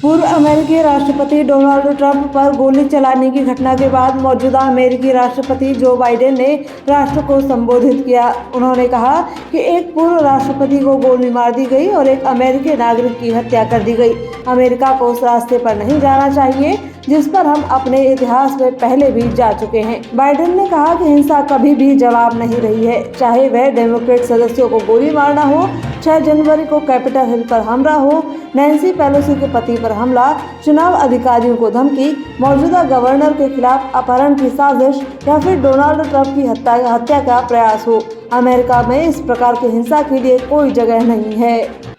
पूर्व अमेरिकी राष्ट्रपति डोनाल्ड ट्रंप पर गोली चलाने की घटना के बाद मौजूदा अमेरिकी राष्ट्रपति जो बाइडेन ने राष्ट्र को संबोधित किया। उन्होंने कहा कि एक पूर्व राष्ट्रपति को गोली मार दी गई और एक अमेरिकी नागरिक की हत्या कर दी गई। अमेरिका को उस रास्ते पर नहीं जाना चाहिए जिस पर हम अपने इतिहास में पहले भी जा चुके हैं। बाइडेन ने कहा कि हिंसा कभी भी जवाब नहीं रही है, चाहे वह डेमोक्रेट सदस्यों को गोली मारना हो, 6 जनवरी को कैपिटल हिल पर हमला हो, नैन्सी पेलोसी के पति पर हमला, चुनाव अधिकारियों को धमकी, मौजूदा गवर्नर के खिलाफ अपहरण की साजिश या फिर डोनाल्ड ट्रंप की हत्या का प्रयास हो। अमेरिका में इस प्रकार की हिंसा के लिए कोई जगह नहीं है।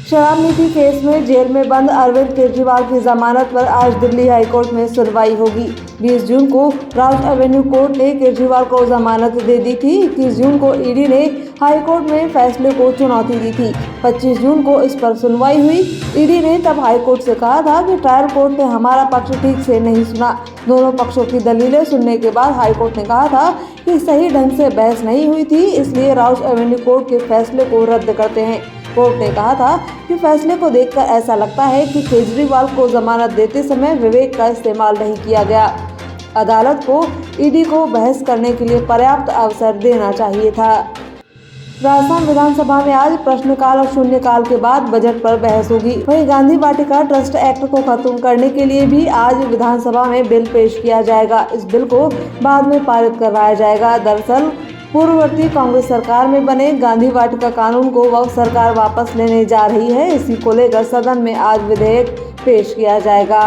शराब नीति केस में जेल में बंद अरविंद केजरीवाल की जमानत पर आज दिल्ली हाईकोर्ट में सुनवाई होगी। 20 जून को राउज एवेन्यू कोर्ट ने केजरीवाल को जमानत दे दी थी। 21 जून को ईडी ने हाईकोर्ट में फैसले को चुनौती दी थी। 25 जून को इस पर सुनवाई हुई। ईडी ने तब हाईकोर्ट से कहा था कि ट्रायल कोर्ट ने हमारा पक्ष ठीक से नहीं सुना। दोनों पक्षों की दलीलें सुनने के बाद हाईकोर्ट ने कहा था कि सही ढंग से बहस नहीं हुई थी, इसलिए राउज एवेन्यू कोर्ट के फैसले को रद्द करते हैं। कोर्ट ने कहा था कि फैसले को देखकर ऐसा लगता है कि केजरीवाल को जमानत देते समय विवेक का इस्तेमाल नहीं किया गया। अदालत को ईडी को बहस करने के लिए पर्याप्त अवसर देना चाहिए था। राजस्थान विधानसभा में आज प्रश्नकाल और शून्यकाल के बाद बजट पर बहस होगी। वहीं गांधी वाटिका ट्रस्ट एक्ट को खत्म करने के लिए भी आज विधानसभा में बिल पेश किया जाएगा। इस बिल को बाद में पारित करवाया जाएगा। दरअसल पूर्ववर्ती कांग्रेस सरकार में बने गांधी वाटिका कानून को वह सरकार वापस लेने जा रही है। इसी को लेकर सदन में आज विधेयक पेश किया जाएगा।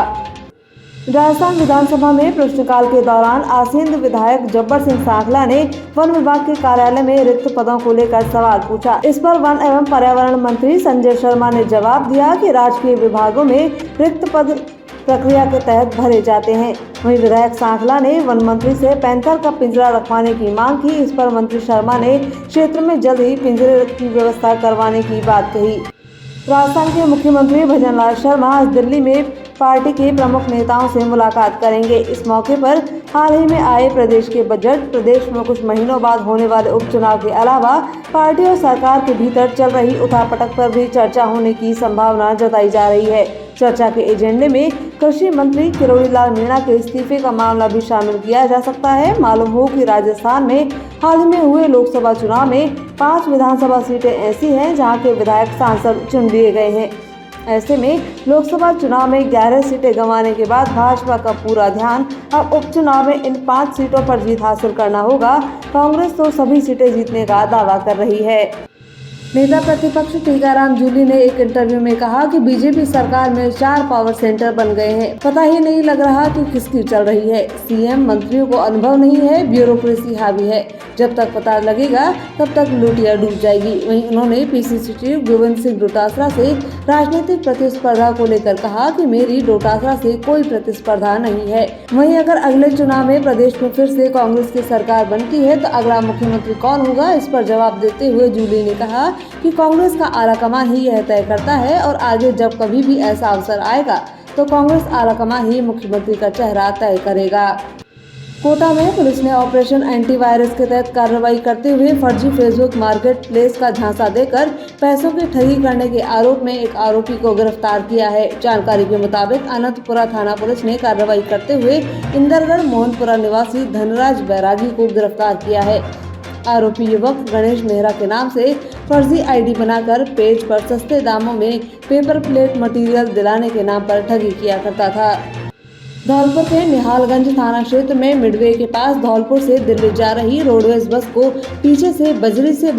राजस्थान विधानसभा में प्रश्नकाल के दौरान आसीन विधायक जब्बर सिंह सांखला ने वन विभाग के कार्यालय में रिक्त पदों को लेकर सवाल पूछा। इस पर वन एवं पर्यावरण मंत्री संजय शर्मा ने जवाब दिया कि राजकीय विभागों में रिक्त पद प्रक्रिया के तहत भरे जाते हैं। वहीं विधायक सांखला ने वन मंत्री से पैंथर का पिंजरा रखवाने की मांग की। इस पर मंत्री शर्मा ने क्षेत्र में जल्द ही पिंजरे की व्यवस्था करवाने की बात कही। राजस्थान के मुख्यमंत्री भजनलाल शर्मा आज दिल्ली में पार्टी के प्रमुख नेताओं से मुलाकात करेंगे। इस मौके पर हाल ही में आए प्रदेश के बजट, प्रदेश में कुछ महीनों बाद होने वाले उपचुनाव के अलावा पार्टी और सरकार के भीतर चल रही उठापटक पर भी चर्चा होने की संभावना जताई जा रही है। चर्चा के एजेंडे में कृषि मंत्री किरोड़ीलाल मीणा के इस्तीफे का मामला भी शामिल किया जा सकता है। मालूम हो कि राजस्थान में हाल ही में हुए लोकसभा चुनाव में 5 विधानसभा सीटें ऐसी हैं जहां के विधायक सांसद चुन लिए गए हैं। ऐसे में लोकसभा चुनाव में 11 सीटें गंवाने के बाद भाजपा का पूरा ध्यान अब उपचुनाव में इन 5 सीटों पर जीत हासिल करना होगा। कांग्रेस तो सभी सीटें जीतने का दावा कर रही है। नेता प्रतिपक्ष टीकाराम जूली ने एक इंटरव्यू में कहा कि बीजेपी सरकार में 4 पावर सेंटर बन गए हैं, पता ही नहीं लग रहा कि किसकी चल रही है। सीएम मंत्रियों को अनुभव नहीं है, ब्यूरोक्रेसी हावी है, जब तक पता लगेगा तब तक लुटिया डूब जाएगी। वहीं उन्होंने पीसीसी चीफ गोविंद सिंह डोटासरा से राजनीतिक प्रतिस्पर्धा को लेकर कहा कि मेरी डोटासरा से कोई प्रतिस्पर्धा नहीं है। वहीं अगर अगले चुनाव में प्रदेश में फिर से कांग्रेस की सरकार बनती है तो अगला मुख्यमंत्री कौन होगा, इस पर जवाब देते हुए जूली ने कहा कि कांग्रेस का आलाकमान ही यह तय करता है और आगे जब कभी भी ऐसा अवसर आएगा तो कांग्रेस आलाकमान ही मुख्यमंत्री का चेहरा तय करेगा। कोटा में पुलिस ने ऑपरेशन एंटीवायरस के तहत कार्रवाई करते हुए फर्जी फेसबुक मार्केट प्लेस का झांसा देकर पैसों की ठगी करने के आरोप में एक आरोपी को गिरफ्तार किया है। जानकारी के मुताबिक अनंतपुरा थाना पुलिस ने कार्रवाई करते हुए इंदरगढ़ मोहनपुरा निवासी धनराज बैरागी को गिरफ्तार किया है। आरोपी युवक गणेश मेहरा के नाम से फर्जी आईडी बनाकर पेज पर सस्ते दामों में पेपर प्लेट मटेरियल दिलाने के नाम पर ठगी किया करता था। धौलपुर के निहालगंज थाना क्षेत्र में मिडवे के पास धौलपुर से दिल्ली जा रही रोडवेज बस को पीछे से बजरी से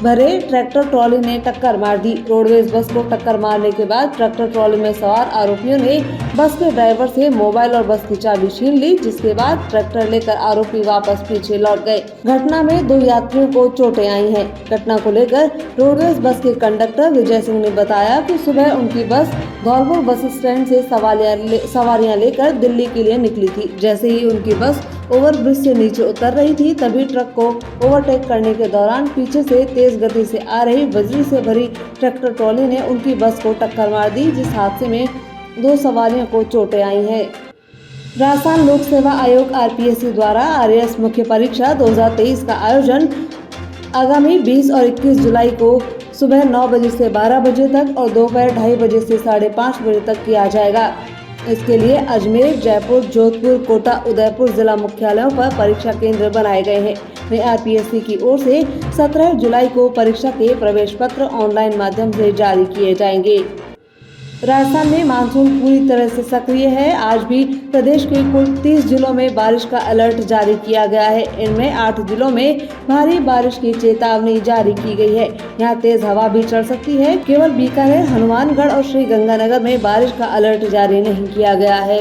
भरे ट्रैक्टर ट्रॉली ने टक्कर मार दी। रोडवेज बस को टक्कर मारने के बाद ट्रैक्टर ट्रॉली में सवार आरोपियों ने बस के ड्राइवर से मोबाइल और बस की चाबी छीन ली, जिसके बाद ट्रैक्टर लेकर आरोपी वापस पीछे लौट गए। घटना में 2 यात्रियों को चोटें आई हैं। घटना को लेकर रोडवेज बस के कंडक्टर विजय सिंह ने बताया कि सुबह उनकी बस धौलपुर बस स्टैंड से सवारियां लेकर दिल्ली के लिए निकली थी। जैसे ही उनकी बस ओवरब्रिज से नीचे उतर रही थी तभी ट्रक को ओवरटेक करने के दौरान पीछे से तेज गति से आ रही बजरी से भरी ट्रैक्टर ट्रॉली ने उनकी बस को टक्कर मार दी, जिस हादसे में 2 सवारियों को चोटें आई हैं। राजस्थान लोक सेवा आयोग आरपीएससी द्वारा आरएएस मुख्य परीक्षा 2023 का आयोजन आगामी 20 और 21 जुलाई को सुबह 9 बजे से 12 बजे तक और दोपहर 2:30 बजे से 5:30 बजे तक किया जाएगा। इसके लिए अजमेर, जयपुर, जोधपुर, कोटा, उदयपुर जिला मुख्यालयों पर परीक्षा केंद्र बनाए गए हैं। वहीं आरपीएससी की ओर से 17 जुलाई को परीक्षा के प्रवेश पत्र ऑनलाइन माध्यम से जारी किए जाएंगे। राजस्थान में मानसून पूरी तरह से सक्रिय है। आज भी प्रदेश के कुल 30 जिलों में बारिश का अलर्ट जारी किया गया है। इनमें 8 जिलों में भारी बारिश की चेतावनी जारी की गई है। यहां तेज हवा भी चल सकती है। केवल बीकानेर, हनुमानगढ़ और श्रीगंगानगर में बारिश का अलर्ट जारी नहीं किया गया है।